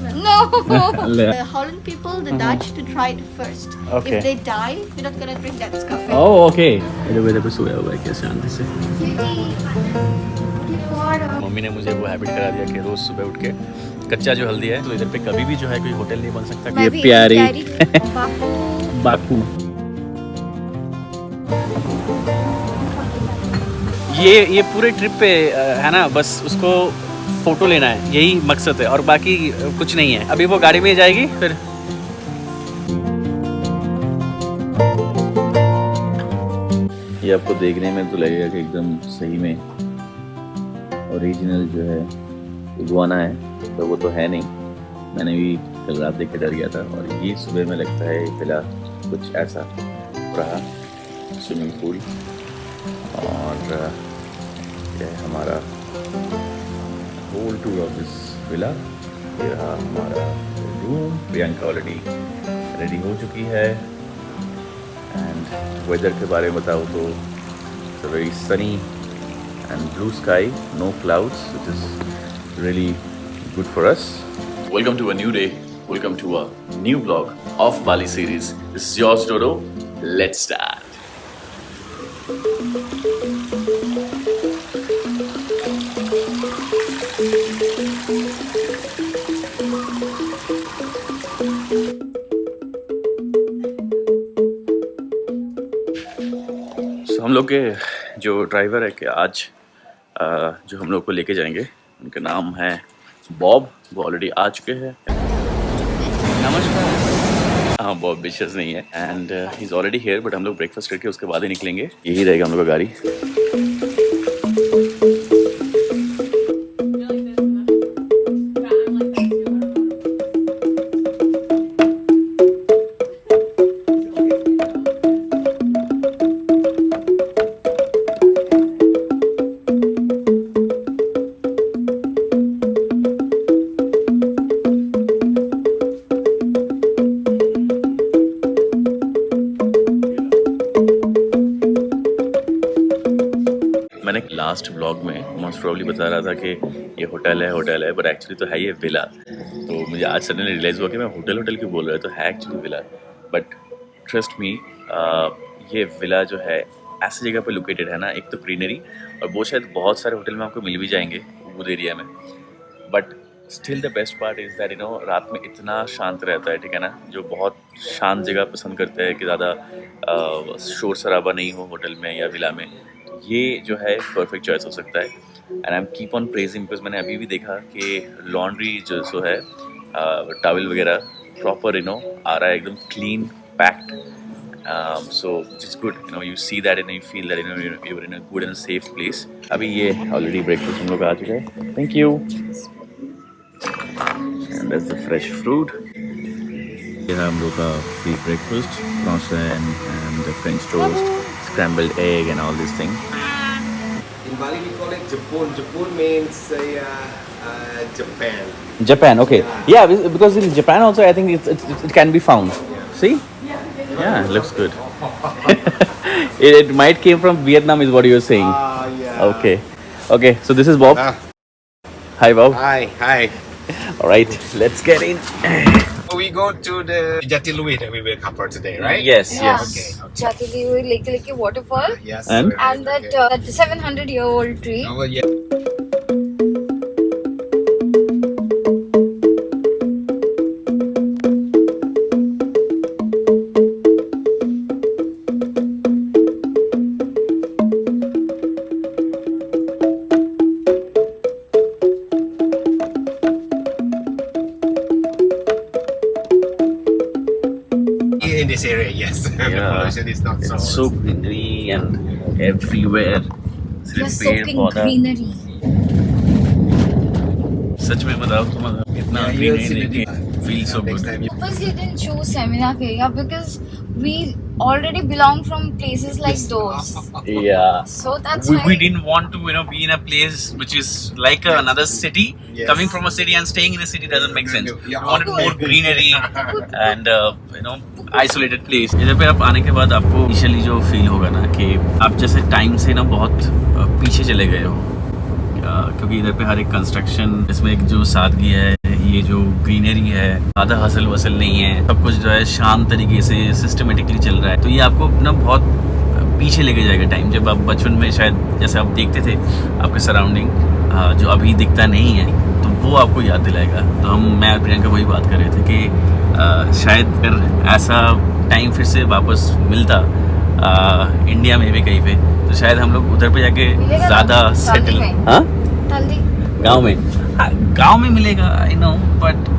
No. The Holland people, the Dutch, to try it first. Okay. If they die, we're not gonna drink that cafe. Oh, okay. मेरे पे सोया हुआ है क्या शांति से। Mummy ने मुझे वो हैबिट करा दिया कि रोज सुबह उठ के कच्चा जो हल्दी है तो इधर पे कभी भी जो है कोई होटल नहीं बन सकता। ये प्यारी बाकू। ये पूरे ट्रिप पे है ना, बस उसको फोटो लेना है, यही मकसद है और बाकी कुछ नहीं है। अभी वो गाड़ी में जाएगी फिर। ये आपको देखने में तो लगेगा कि एकदम सही में ओरिजिनल जो है इगुआना है, तो वो तो है नहीं। मैंने भी कल रात देख के डर गया था और ये सुबह में लगता है फिलहाल कुछ ऐसा रहा। स्विमिंग पूल और यह है हमारा whole tour of this villa. ये रहा हमारा रूम। प्रियंका ऑलरेडी रेडी हो चुकी है। एंड वेदर के बारे में बताऊँ तो it's a very Sunny and blue sky, no clouds, which is really good for us. Welcome to a new day. Welcome to a new vlog of Bali series. This is yours, Dodo. Let's start. So, हम लोग के जो driver है कि आज जो हम लोग को लेके जाएंगे उनका नाम है बॉब। वो ऑलरेडी आ चुके हैं। नमस्कार। हाँ, बॉब बिशेस नहीं है and he is already here, but हम लोग ब्रेकफास्ट करके उसके बाद ही निकलेंगे। यही रहेगा हम लोग का गाड़ी। मैंने लास्ट ब्लॉग में मोस्ट प्रॉब्ली बता रहा था कि ये होटल है बट एक्चुअली तो है ये विला। तो मुझे आज सडनली रियलाइज़ हुआ कि मैं होटल क्यों बोल रहा है, तो है actually villa. But trust me, ये विला जो है ऐसी जगह पे लोकेटेड है ना, एक तो ग्रीनरी और वो शायद बहुत सारे होटल में आपको मिल भी जाएंगे उस एरिया में, but still the best part is that रात में इतना शांत रहता है, ठीक है ना। जो बहुत शांत जगह पसंद करते हैं कि ज़्यादा शोर शराबा नहीं हो होटल में या विला में, ये जो है परफेक्ट चॉइस हो सकता है। And I am keep on praising because मैंने अभी भी देखा कि लॉन्ड्री जो है टॉवल वगैरह प्रॉपर आ रहा है, एकदम clean packed. So which is good, you see that and you feel that you are in a good and safe place. अभी ये ऑलरेडी ब्रेकफास्ट हम लोग आ चुका है। Thank you. And that's the fresh fruit. ये है हम लोग का free breakfast, croissant and the French toast, scrambled egg and all these things. In Bali we call it Jepun. Jepun means Japan. Japan, okay. Yeah, because in Japan also I think it can be found. Yeah. See? Yeah, it looks good. it might came from Vietnam is what you're saying. Yeah. Okay, so this is Bob. Hi Bob. Hi. All right, let's get in. We go to the Jati Lui that we will cover today, right? Yes. Okay. Jati Lui Lake waterfall Yes. And? and that 700-year-old tree. Oh, yeah. In this area, yes. The pollution is not so. It's so greenery and everywhere. You're सिर्फ पेड़ soaking पौधा। greenery. सच में बताओ तुम इतना Yeah, you'll see greenery the feel so next good. time. Purposely didn't choose Seminar area because we already belong from places like those. Yeah. So that's We why. didn't want to be in a place which is like another city. Yes. Coming from a city and staying in a city doesn't make sense. We Yeah. wanted more greenery and isolated place. इधर पे आप आने के बाद आपको initially जो feel होगा ना कि आप जैसे टाइम से ना बहुत पीछे चले गए हो, क्योंकि इधर पे हर एक कंस्ट्रक्शन, इसमें एक जो सादगी है, ये जो ग्रीनरी है, ज़्यादा हसल वसल नहीं है, सब कुछ जो है शांत तरीके से सिस्टमेटिकली चल रहा है। तो ये आपको ना बहुत पीछे लेके जाएगा टाइम, जब आप बचपन में शायद जैसे आप देखते थे आपके सराउंडिंग जो अभी दिखता नहीं है, तो वो आपको याद दिलाएगा। तो मैं और प्रियंका वही बात कर रहे थे कि शायद अगर ऐसा टाइम फिर से वापस मिलता इंडिया में भी कहीं पे, तो शायद हम लोग उधर पे जाके ज़्यादा सेटल। हाँ, गाँव में, हाँ गाँव में मिलेगा, I know, but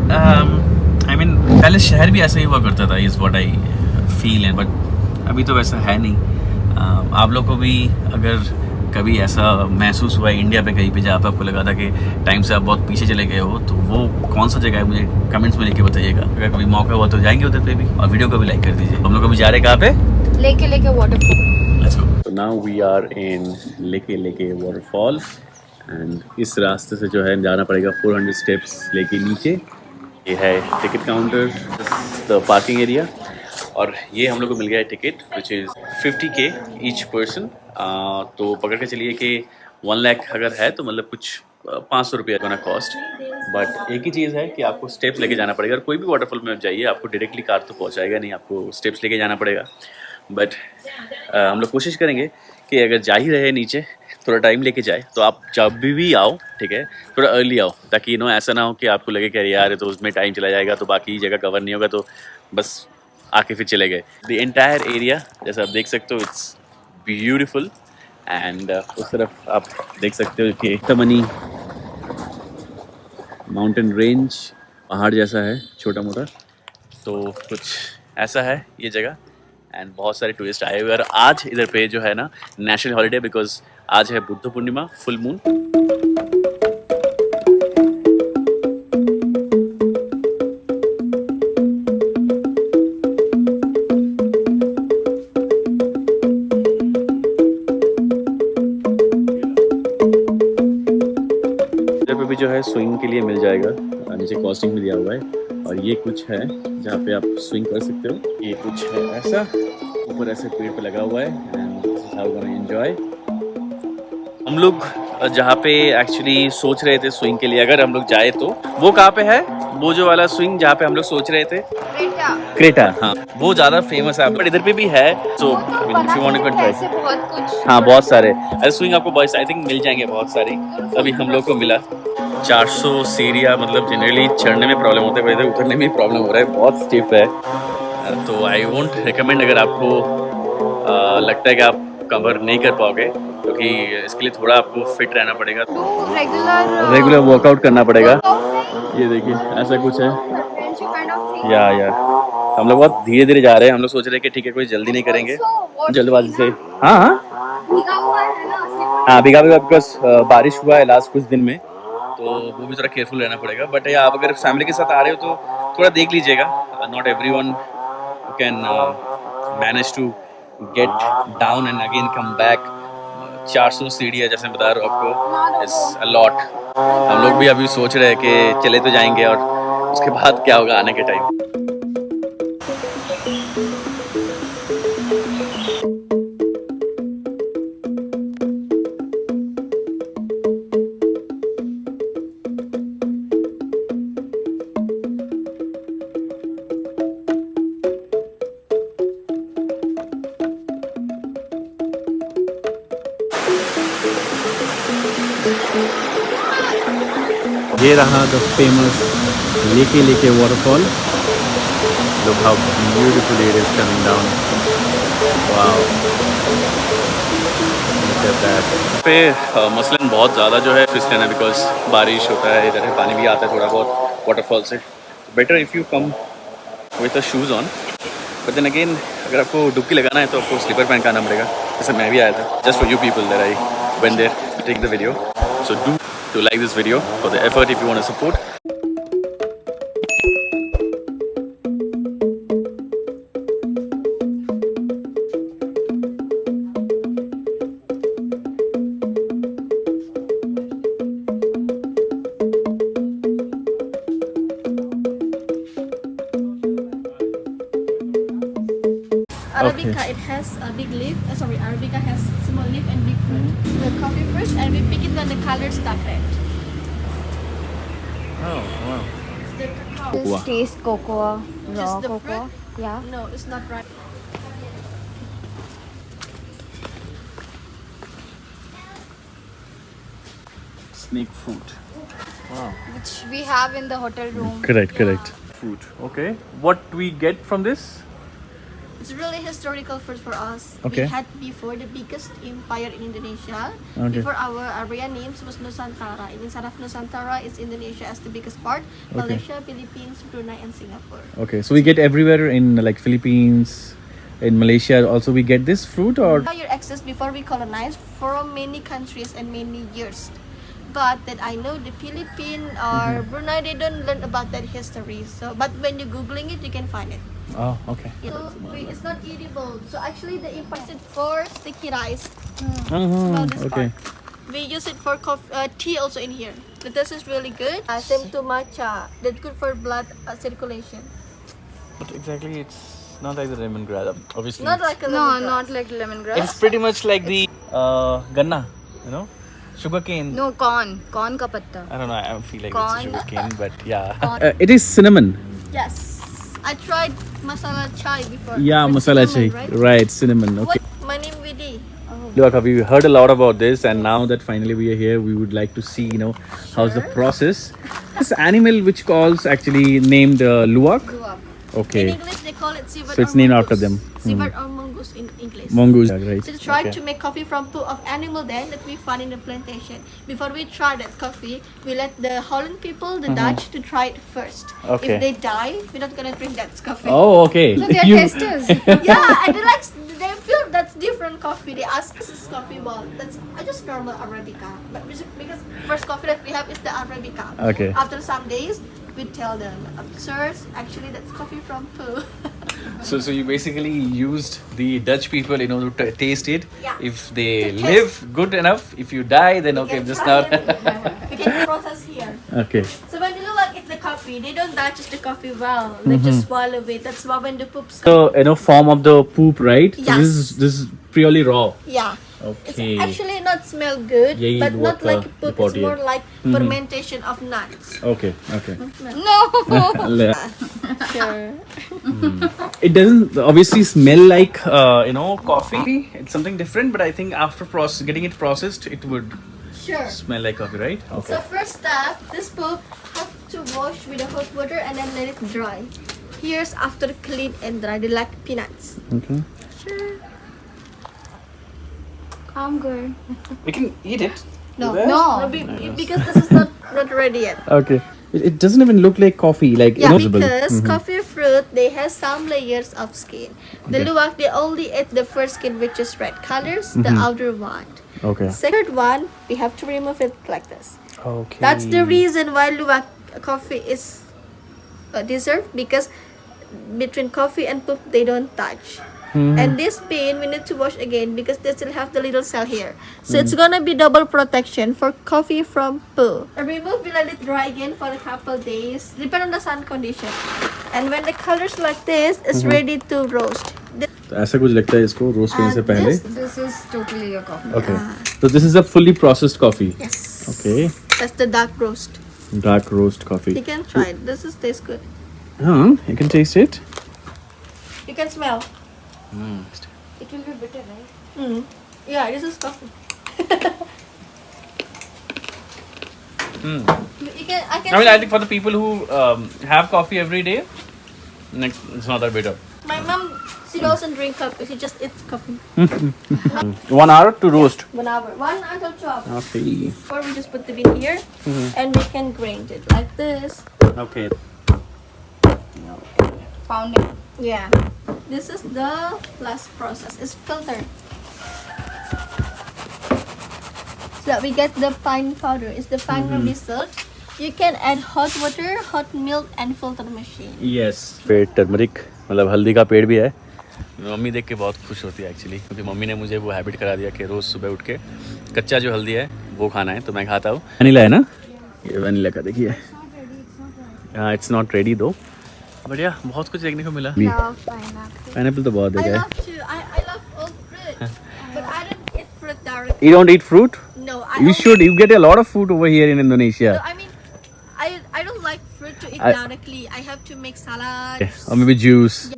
I mean पहले शहर भी ऐसा ही हुआ करता था, इज़ व्हाट आई फील है, बट अभी तो वैसा है नहीं। आप लोग को भी अगर कभी ऐसा महसूस हुआ है इंडिया पे कहीं पे जहाँ पे आपको लगा था कि टाइम से आप बहुत पीछे चले गए हो, तो वो कौन सा जगह है मुझे कमेंट्स में लिख के बताइएगा। अगर कभी मौका हुआ तो जाएंगे उधर पे भी, और वीडियो को भी लाइक कर दीजिए। हम लोग अभी जा रहे हैं कहाँ पे? लेके वाटरफॉल। Let's go. तो नाउ वी आर इन लेके वाटरफॉल, एंड इस रास्ते से जो है जाना पड़ेगा 400 स्टेप्स लेके नीचे। ये है ticket counter, the parking area, और ये हम लोग को मिल गया है ticket which is 50K each person. तो पकड़ के चलिए कि 1 लाख अगर है तो मतलब कुछ 500 रुपया का कॉस्ट। बट एक ही चीज़ है कि आपको स्टेप्स लेके जाना पड़ेगा, और कोई भी वाटरफॉल में जाइए आपको डायरेक्टली कार तो पहुंचाएगा नहीं, आपको स्टेप्स लेके जाना पड़ेगा। बट हम लोग कोशिश करेंगे कि अगर जा ही रहे नीचे थोड़ा टाइम लेके जाए, तो आप जब भी आओ, ठीक है, थोड़ा अर्ली आओ, ताकि ऐसा ना हो कि आपको लगे कि यार तो उसमें टाइम चला जाएगा तो बाकी जगह कवर नहीं होगा, तो बस आके फिर चले गए। द एंटायर एरिया जैसा आप देख सकते हो, इट्स ब्यूटीफुल, एंड उस तरफ आप देख सकते हो कि तमनी माउंटेन रेंज, पहाड़ जैसा है छोटा मोटा, तो कुछ ऐसा है ये जगह। एंड बहुत सारे टूरिस्ट आए हुए हैं, और आज इधर पे जो है ना नेशनल हॉलीडे, बिकॉज आज है बुद्ध पूर्णिमा, फुल मून। इधर पे भी जो है स्विंग के लिए मिल जाएगा, नीचे कॉस्टिंग में दिया हुआ है, और ये कुछ है जहाँ पे आप स्विंग कर सकते हो। ये कुछ है ऐसा, ऊपर ऐसे पेड़ पे लगा हुआ है, and this is how we gonna enjoy. हम लोग जहाँ पे एक्चुअली सोच रहे थे स्विंग के लिए अगर हम लोग जाए, तो वो कहाँ पे है? वो जो वाला स्विंग जहाँ पे हम लोग सोच रहे थे, क्रेटा, हाँ वो ज़्यादा फेमस है, बट इधर पे भी है, so if you want to try. हाँ बहुत सारे ऐसे स्विंग आपको बॉयज आई थिंक मिल जाएंगे, बहुत सारी। अभी हम लोग को मिला 400 सीढ़ियाँ, मतलब जनरली चढ़ने में प्रॉब्लम होता है, इधर उतरने में प्रॉब्लम हो रहा है, बहुत स्टिफ है। तो आई वोंट रिकमेंड, अगर आपको लगता है कि आप कवर नहीं कर पाओगे, क्योंकि इसके लिए थोड़ा आपको फिट रहना पड़ेगा, तो रेगुलर वर्कआउट करना पड़ेगा। ये देखिए ऐसा कुछ है, या हम लोग बहुत धीरे धीरे जा रहे हैं। हम लोग सोच रहे हैं कि ठीक है कोई जल्दी नहीं करेंगे, जल्दबाजी से। हाँ भीगा बिकॉज बारिश हुआ है लास्ट कुछ दिन में, तो वो भी थोड़ा केयरफुल रहना पड़ेगा। बट या आप अगर फैमिली के साथ आ रहे हो तो थोड़ा देख लीजिएगा, not everyone can manage to get down and again come back. 400 सीढ़ियाँ जैसे बता रहा हूँ आपको, इट्स अ लॉट। हम लोग भी अभी सोच रहे हैं कि चले तो जाएंगे, और उसके बाद क्या होगा आने के टाइम। ये रहा द फेमस लेके waterfall. Look how beautifully it is coming down. Wow. Look at that. पे मसलन बहुत ज़्यादा जो है फिसलन है, बिकॉज बारिश होता है, इधर पानी भी आता है थोड़ा बहुत वाटरफॉल से। Better if you come with the shoes on, but then again अगर आपको डुबकी लगाना है तो आपको स्लीपर पहन के आना पड़ेगा, जैसे मैं भी आया था। Just for you people that I went there to take the video, so do to like this video for the effort if you want to support. Arabica, it has a big leaf. Sorry, Arabica has small leaf and big fruit. The coffee first, and we pick it when the color start red. Oh wow. The Just taste cocoa, raw Just the cocoa. Yeah. No, it's not right. Snake fruit. Which we have in the hotel room. Correct. Fruit. Okay. What we get from this? It's really historical food for us. Okay. We had before the biggest empire in Indonesia. Okay. Before our area names was Nusantara. And inside of Nusantara is Indonesia as the biggest part. Malaysia, Philippines, Brunei, and Singapore. Okay, so we get everywhere in like Philippines, in Malaysia. Also, we get this fruit, or Your access before we colonized from many countries and many years. But that I know the Philippines or Brunei, they don't learn about that history. So, but when you're googling it, you can find it. oh, okay. So it's not edible. So actually, the imported for sticky rice. Smell this Okay. part. We use it for tea also in here. The taste is really good. Same to matcha. That's good for blood circulation. But exactly, it's not like the lemongrass. Obviously, Not like a No, lemongrass. not like lemongrass. it's pretty much like the ganna, you know, sugarcane. No, corn ka patta. I don't know. I feel like Corn. it's sugarcane, but yeah. Corn. It is cinnamon. Yes. I tried masala chai before. Yeah, With masala chai. cinnamon, Right, cinnamon. Okay. What? My name Vidi. Look, we heard a lot about this, and now that finally we are here, we would like to see, how's the process. This animal, which calls actually named luwak. Luwak. In Okay, English, they call it civet So it's or named mongoose. after them. Civet or mongoose in English. mongoose. Right. So tried Okay. to make coffee from poo of animal then that we found in the plantation. Before we tried that coffee, we let the Holland people, the Dutch, to try it first. Okay. If they die, we're not gonna drink that coffee. Oh, okay. So they're You- testers. Yeah, and they feel that's different coffee. They ask us this coffee, well, that's just normal Arabica. But because first coffee that we have is the Arabica. Okay. After some days, we tell them, sirs, actually that's coffee from poo. So you basically used the Dutch people in order to taste it. Yeah. If they To live good enough, if you die, then okay, can just try now. it. We can process here. Okay. So when they look like it's the coffee, they don't digest the coffee well. They just swallow it. That's why when the poops So form of the poop, right? So Yes. this is purely raw. yeah. Okay. It's actually not smell good, Yeah, but what, not like poop. report It's more here. like fermentation of nuts. Okay. No. Sure. It doesn't obviously smell like coffee. It's something different, but I think after getting it processed, it would Sure. smell like coffee, right? Okay. So first step, this poop have to wash with the hot water and then let it dry. Here's after clean and dry, they like peanuts. Okay. Sure. I'm good. We can eat it. No, No. because this is not ready yet. Okay. It doesn't even look like coffee, like Yeah, visible. because coffee fruit they have some layers of skin. The Okay. luwak they only eat the first skin which is red colors, the outer white. Okay. Second one we have to remove it like this. Okay. That's the reason why luwak coffee is deserved because between coffee and poop they don't touch. And this bean we need to wash again because they still have the little cell here. So it's gonna be double protection for coffee from poo. Remove, we let it dry again for a couple days, depend on the sun condition. And when the colors like this, it's ready to roast. तो ऐसा कुछ लगता है इसको roast करने से And पहले. this- This is totally a coffee. Okay. So this is a fully processed coffee. Yes. Okay. That's the dark roast. Dark roast coffee. You can try it. This is tastes good. You can taste it. You can smell. It will be bitter, right? Yeah, this is coffee. You can. I mean, I think for the people who have coffee every day, it's not that bitter. My mom, she doesn't drink coffee. She just eats coffee. 1 hour to roast. 1 hour. 1 until 12. Okay. Or we just put the bean here and we can grind it like this. Okay. Pounding. Yeah. This is the last process. It's filtered. So that we get the fine powder. It's the final result. You can add hot water, hot milk and filter machine. Yes. पेड़ turmeric मतलब हल्दी का पेड़ भी है. Mummy देख के बहुत खुश होती है एक्चुअली क्योंकि मम्मी ने मुझे वो हैबिट करा दिया कि रोज सुबह उठ के कच्चा जो हल्दी है वो खाना है तो मैं खाता हूँ. वनीला है ना? ये वनीला का देखिए. इट्स नॉट रेडी दो. बढ़िया बहुत कुछ देखने को मिला. Love pineapple. पाइनएप्पल तो बहुत I देखा है. love to. I love all fruit. But I don't eat fruit directly. You don't eat fruit? No, I You only- should. You get a lot of food over here in Indonesia. No, I mean, I don't like fruit to eat I- directly. I to make salad. Okay. Or maybe juice.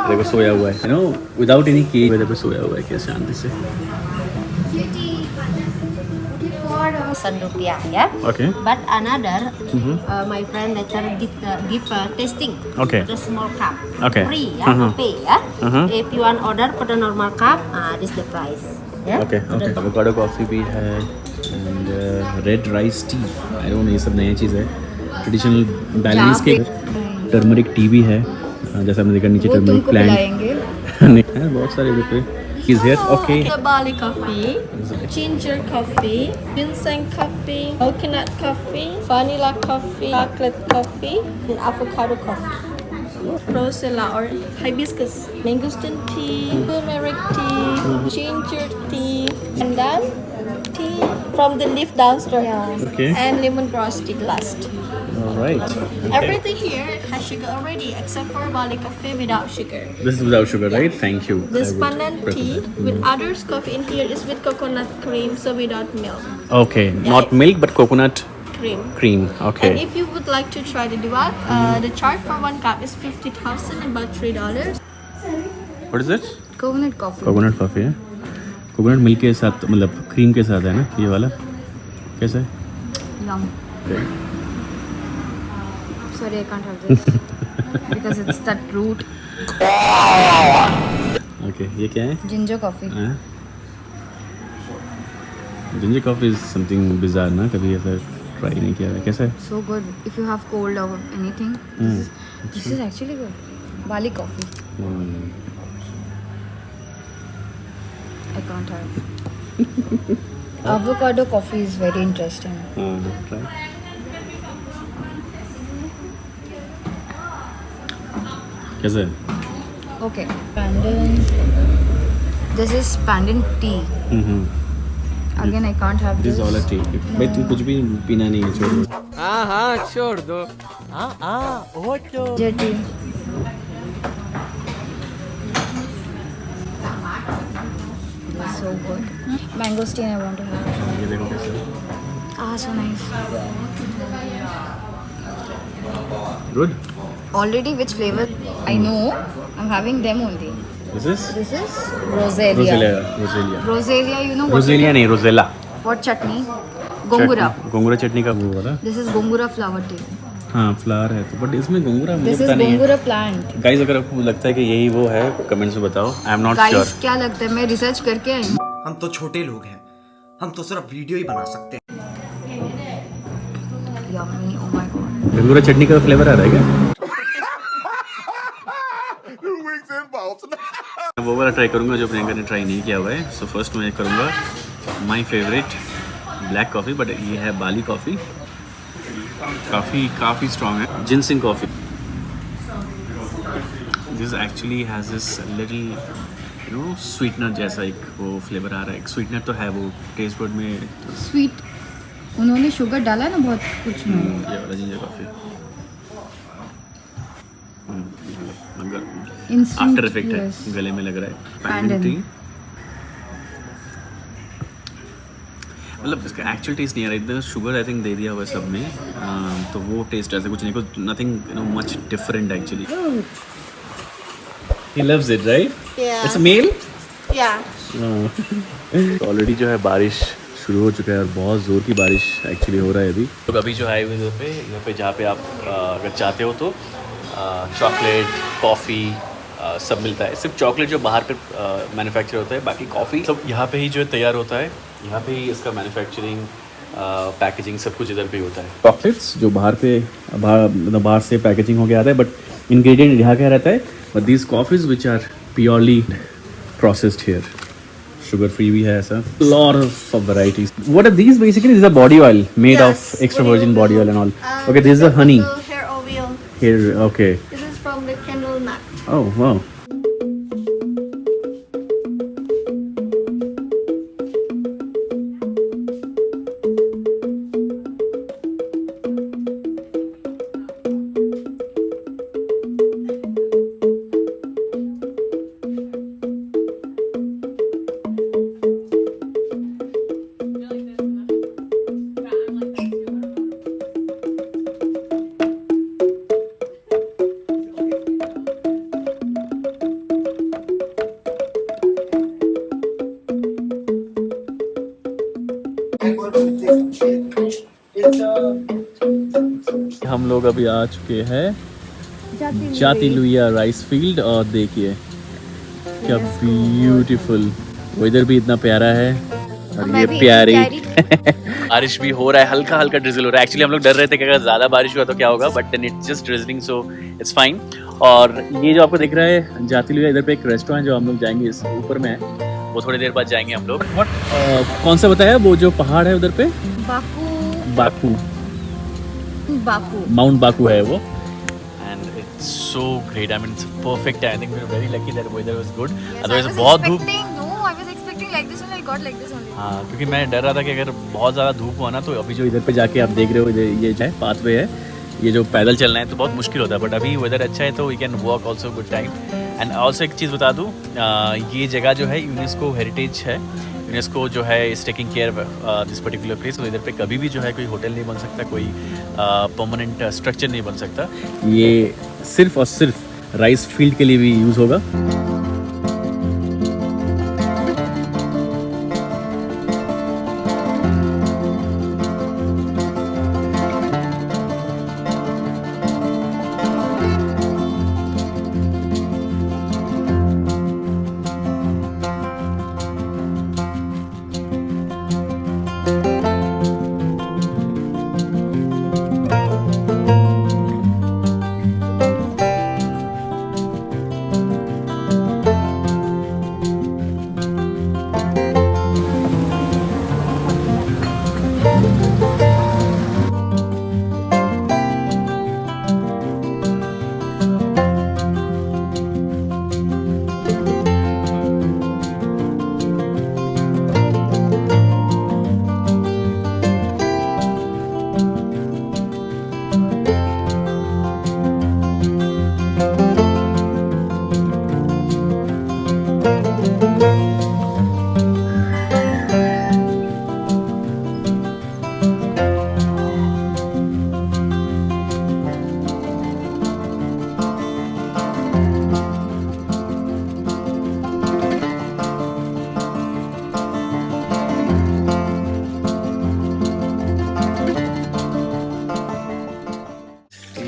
देखो सोया हुआ है, you know, without any cake, देखो सोया हुआ है कैसे शांति से. Rupiah, yeah. Okay. But another, my friend later give tasting. Okay. The small cup. Okay. Free, yeah. Uh-huh. Pay, yeah. Uh-huh. If you want order for the normal cup, this the price. Yeah. Okay. Okay. Avocado coffee भी है and red rice tea. I don't know, ये सब नई चीज़ है. Traditional Balinese के turmeric tea भी है. जैसा हमने देखा नीचे वो turmeric तुमको plant. पिलाएंगे. नहीं है बहुत सारे इधर पे. He's here. Okay. The barley coffee, ginger coffee, ginseng coffee, coconut coffee, vanilla coffee, chocolate coffee, and avocado coffee. Rosella or hibiscus, mangosteen tea, turmeric tea, ginger tea, and then tea from the leaf downstairs. Yeah. Okay. And lemongrass tea last. All right. Everything here has sugar already except for barley coffee without sugar. This is without sugar, right? Thank you. This I would pandan prefer tea that. with others coffee in here is with coconut cream, so without milk. Okay. Not milk but coconut Cream. cream. Okay. And if you would like to try the duat, the charge for one cup is 50,000, about $3. What is it? Coconut coffee. Coconut coffee है. Coconut milk के साथ मतलब cream के साथ है ना ये वाला. कैसा है? Yum. Okay. Sorry, I can't have this because it's that root. Okay. ये क्या है? Ginger coffee. Ginger coffee is something bizarre ना, कभी ऐसा ट्राई नहीं किया है. कैसा है? So good if you have cold or anything. This is actually good. Bali coffee. I can't have. Avocado coffee is very interesting. Try. कैसा है? Okay. Pandan. This is pandan tea. Again, I can't have this this. All T. भाई तुम कुछ भी पीना नहीं है, छोड़ो. Ginger tea. So good. Mangosteen I want to have. ये देखो कैसा है. So nice. Good. Already which flavor I know, I'm having them only. This is This is Roselia. रोजेलिया. Roselia, you know what? रोजेलिया नहीं, Rosella. What chutney? Gongura. Gongura चटनी का वो वाला. This is Gongura flower tea. हाँ flower है तो, but इसमें गोंगूरा मुझे This is पता नहीं है. Gongura plant. गाइस अगर आपको लगता है कि यही वो है, कमेंट्स में बताओ. I am not sure. Guys, क्या लगता है? मैं रिसर्च करके आई हूँ. हम तो छोटे लोग हैं, हम तो सिर्फ वीडियो ही बना सकते हैं. Yummy. Oh my god. Gongura चटनी का फ्लेवर आ रहा है क्या? वो वाला ट्राई करूंगा जो प्रियंका ने ट्राई नहीं किया हुआ है. सो फर्स्ट मैं करूंगा my favourite black coffee, but ये है बाली कॉफ़ी. काफ़ी स्ट्रॉन्ग है. Ginseng coffee. This actually has this little you know sweetener जैसा एक वो फ्लेवर आ रहा है. एक स्वीटनर तो है वो टेस्ट बड में. Sweet. उन्होंने शुगर डाला है ना बहुत कुछ में. ये वाला ginger coffee. Instant. After effect है, yes. गले में लग रहा है. Pandan. पैंडन टी मतलब इसका एक्चुअल टेस्ट नहीं आ रहा. इतना शुगर आई थिंक दे दिया हुआ है सब में. तो वो टेस्ट ऐसा कुछ नहीं, कुछ nothing you know much different actually. He loves it right. Yeah. It's a male. Yeah. Already जो है बारिश शुरू हो चुका है और बहुत ज़ोर की बारिश एक्चुअली हो रहा है अभी. तो अभी जो आए हुए यहाँ पे जहाँ पे आप अगर चाहते हो तो चॉकलेट कॉफ़ी सब मिलता है. सिर्फ चॉकलेट जो बाहर पे मैन्युफैक्चर होता है, बाकी कॉफ़ी सब यहाँ पे ही जो है तैयार होता है. यहाँ पे ही इसका मैन्युफैक्चरिंग पैकेजिंग सब कुछ इधर पे ही होता है. चॉकलेट्स जो बाहर से पैकेजिंग होके आता है, बट इंग्रेडिएंट यहाँ क्या रहता है. But these coffees which are purely processed here. Sugar free भी है ऐसा. Lot of varieties. What are these basically? This are body oil made of extra virgin body oil and all. Okay, this is the honey. So hair oil. Here, okay. This is from the candle nut. Oh, wow. हम लोग अभी आ चुके हैं जाती लुइया rice field और देखिए क्या beautiful weather भी इतना प्यारा है और ये प्यारी बारिश भी हो रहा है, हल्का हल्का ड्रिजल हो रहा है। एक्चुअली हम लोग डर रहे थे कि अगर ज़्यादा बारिश हुआ तो क्या होगा, but then it's just drizzling so it's fine. और ये जो आपको दिख रहा है जाती लुइया, इधर पे एक रेस्टोरेंट जो हम लोग जाएंगे इस ऊपर में है, वो थोड़ी देर बाद जाएंगे हम लोग। कौन सा बताया वो जो पहाड़ है उधर पे? बाकू माउंट बाकू है वो। And it's so great, I mean it's perfect. I think we are very lucky that weather was good, otherwise बहुत धूप। हाँ, क्योंकि मैं डर रहा था कि अगर बहुत ज़्यादा धूप हुआ ना तो अभी जो इधर पे जाके आप देख रहे हो ये जो है पाथवे है, ये जो पैदल चलना है तो बहुत मुश्किल होता है, बट अभी वेदर अच्छा है तो we can walk also good time. And also एक चीज़ बता दूँ, ये जगह जो है यूनेस्को हेरिटेज है, यूनेस्को जो है is taking care this particular place. तो इधर पे कभी भी जो है कोई होटल नहीं बन सकता, कोई परमानेंट स्ट्रक्चर नहीं बन सकता। ये सिर्फ और सिर्फ राइस फील्ड के लिए भी यूज़ होगा।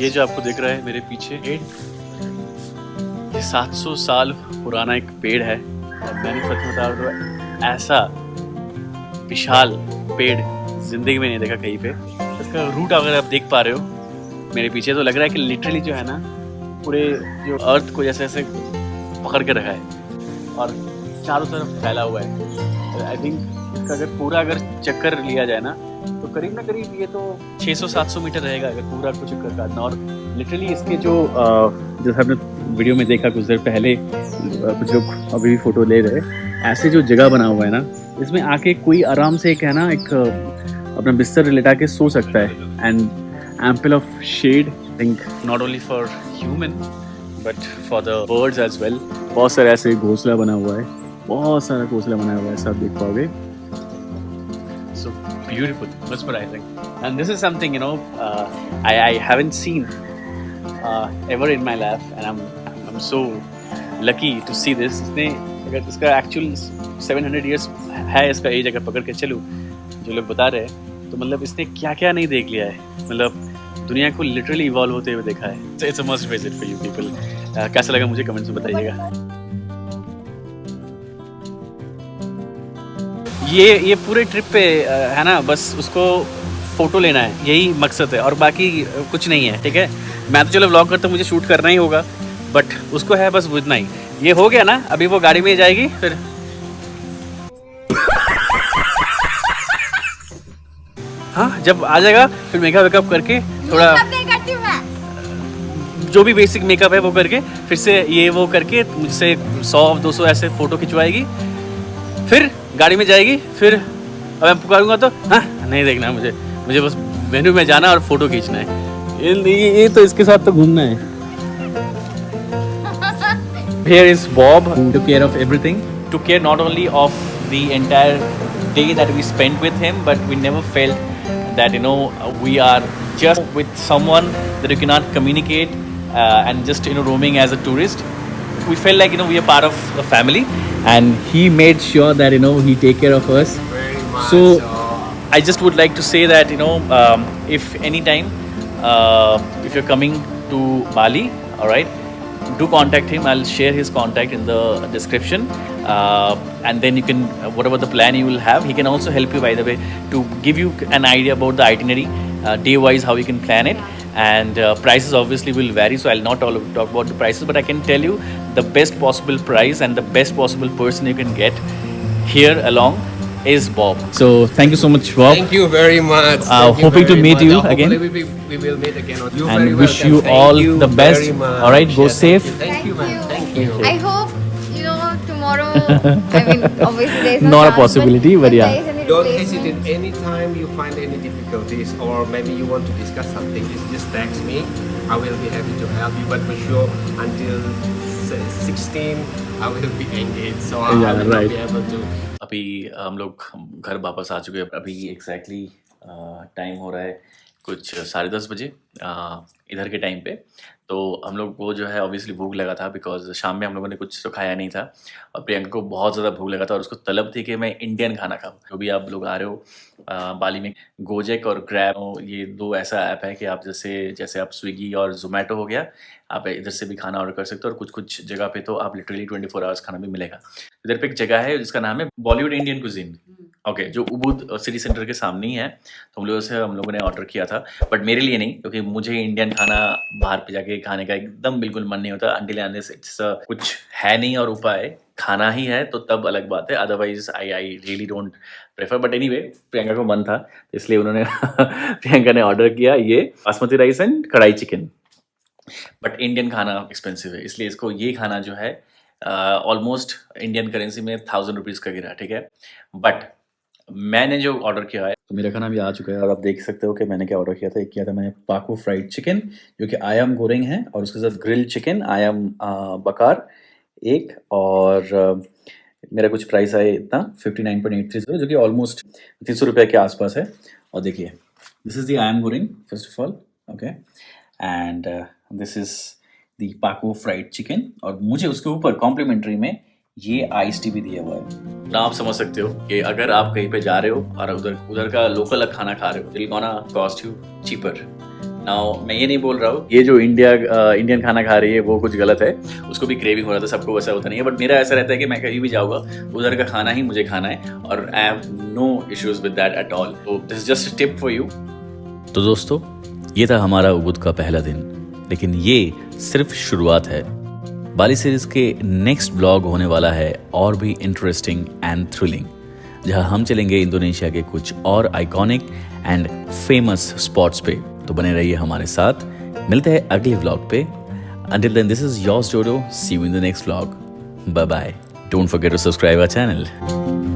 ये जो आपको दिख रहा है मेरे पीछे ये 700 साल पुराना एक पेड़ है, और मैंने सच बता रहा हूँ ऐसा विशाल पेड़ जिंदगी में नहीं देखा कहीं पे। इसका रूट अगर आप देख पा रहे हो मेरे पीछे, तो लग रहा है कि लिटरली जो है ना पूरे जो अर्थ को जैसे ऐसे पकड़ के रखा है और चारों तरफ फैला हुआ है। आई थिंक इसका अगर पूरा चक्कर लिया जाए ना तो करीब ना करीब ये तो 600-700 मीटर रहेगा अगर पूरा कुछ चक्कर काटना। और लिटरली इसके जो जैसे आपने वीडियो में देखा कुछ देर पहले, कुछ लोग अभी भी फोटो ले रहे, ऐसे जो जगह बना हुआ है ना, इसमें आके कोई आराम से एक है ना एक अपना बिस्तर लेटा के सो सकता है। And ample of shade, think not only for human but for the birds as well. बहुत सारे ऐसे घोंसला बना हुआ है, बहुत सारा घोंसला बना हुआ है, सब देख पाओगे। So beautiful, mesmerizing, and this is something I haven't seen ever in my life, and I'm so lucky to see this. अगर इसका actual 700 years है इसका एज अगर पकड़ के चलूँ जो लोग बता रहे हैं, तो मतलब इसने क्या क्या नहीं देख लिया है, मतलब दुनिया को लिटरली इवॉल्व होते हुए देखा है। So it's a must visit for you people. कैसा लगा मुझे कमेंट्स में बताइएगा। ये पूरे ट्रिप पे है ना, बस उसको फ़ोटो लेना है, यही मकसद है और बाकी कुछ नहीं है। ठीक है, मैं तो चलो व्लॉग करता हूँ, मुझे शूट करना ही होगा, बट उसको है बस इतना ही। ये हो गया ना, अभी वो गाड़ी में जाएगी, फिर हाँ जब आ जाएगा फिर मेकअप वेकअप करके थोड़ा जो भी बेसिक मेकअप है वो करके फिर से ये वो करके मुझसे 100-200 ऐसे फ़ोटो खिंचवाएगी, फिर गाड़ी में जाएगी। फिर अब मैं पुकारूंगा तो हाँ नहीं देखना मुझे बस वेन्यू में जाना और फोटो खींचना है। ये तो इसके साथ तो घूमना है। Here is Bob, took care of everything, took care not only of the entire day that we spent with him, but we never felt that we are just with someone that you cannot communicate and just roaming as a tourist. We felt like we are part of the family, and he made sure that he take care of us. Very much. So I just would like to say that, if any time, if you're coming to Bali, all right, do contact him. I'll share his contact in the description, and then you can, whatever the plan you will have, he can also help you, by the way, to give you an idea about the itinerary, day wise, how you can plan it. And prices obviously will vary, so I'll not talk about the prices, but I can tell you the best possible price and the best possible person you can get here along is Bob. So thank you so much, Bob. Thank you very much. Thank you Hoping to very meet much. you Hopefully again. We will meet again. And wish you all the best. All right, go safe. Thank you, man. Thank you. I hope, tomorrow, I mean, obviously there's no Not a chance, possibility, but if yeah. there is any Don't replacement- hesitate anytime you find any difficulties or maybe you want to discuss something, just text me. I will be happy to help you, but for sure until 16 I will be engaged, so I Yeah, will not right. be able to. अभी हम लोग घर वापस आ चुके हैं। अभी exactly time हो रहा है कुछ 10:30 बजे इधर के टाइम पे। तो हम लोग को जो है ऑब्वियसली भूख लगा था, बिकॉज शाम में हम लोगों ने कुछ तो खाया नहीं था और प्रियंका को बहुत ज़्यादा भूख लगा था और उसको तलब थी कि मैं इंडियन खाना खाऊँ। जो भी आप लोग आ रहे हो बाली में, गोजेक और ग्रैब, ये दो ऐसा ऐप है कि आप जैसे आप स्विगी और जोमेटो हो गया, आप इधर से भी खाना ऑर्डर कर सकते हो और कुछ जगह पे तो आप लिटरली 24 आवर्स खाना भी मिलेगा। इधर पे एक जगह है जिसका नाम है बॉलीवुड इंडियन कुजीन, ओके, जो उबुद सिटी सेंटर के सामने ही है। तो हम लोगों ने ऑर्डर किया था, बट मेरे लिए नहीं, क्योंकि मुझे इंडियन खाना बाहर पे जाके खाने का एकदम बिल्कुल मन नहीं होता। अंटिल अनलेस इट्स कुछ है नहीं और उपाय खाना ही है तो तब अलग बात है, otherwise I really don't prefer. But anyway, Priyanka को मन था इसलिए उन्होंने प्रियंका ने ऑर्डर किया ये बासमती राइस एंड कढ़ाई चिकन। बट इंडियन खाना एक्सपेंसिव है, इसलिए इसको ये खाना जो है ऑलमोस्ट इंडियन करेंसी में 1000 रुपीज़ का गिरा, ठीक है। बट मैंने जो ऑर्डर किया है, तो मेरा खाना भी आ चुका है और आप देख सकते हो कि मैंने क्या ऑर्डर किया था। एक किया था मैंने पाको फ्राइड चिकन, जो कि आयाम गोरेंग है, और उसके साथ ग्रिल्ड चिकन आयाम बकार एक, और मेरा कुछ प्राइस है इतना 59.830, जो कि ऑलमोस्ट 300 रुपये के आसपास है। और देखिए, this is the ayam goreng first of all, okay, and this is the पाको फ्राइड चिकन, और मुझे उसके ऊपर कॉम्प्लीमेंट्री में ये आइस टी भी दिया हुआ है। ना आप समझ सकते हो कि अगर आप कहीं पे जा रहे हो और उधर का लोकल खाना खा रहे हो, it gonna cost you cheaper. Now मैं ये नहीं बोल रहा हूँ ये जो इंडियन खाना खा रही है वो कुछ गलत है, उसको भी क्रेविंग हो रहा था, सबको वैसा होता नहीं है। बट मेरा ऐसा रहता है कि मैं कहीं भी जाऊँगा उधर का खाना ही मुझे खाना है, और I have no issues with that at all. तो this is just a tip for you. तो दोस्तों, ये था हमारा उबुद का पहला दिन, लेकिन ये सिर्फ शुरुआत है। बाली सीरीज के नेक्स्ट ब्लॉग होने वाला है और भी इंटरेस्टिंग एंड थ्रिलिंग, जहां हम चलेंगे इंडोनेशिया के कुछ और आइकॉनिक एंड फेमस स्पॉट्स पे। तो बने रहिए हमारे साथ, मिलते हैं अगले व्लॉग पे। Until then, this is yours Dodo. See you in the next vlog. Bye bye. Don't forget to subscribe our channel.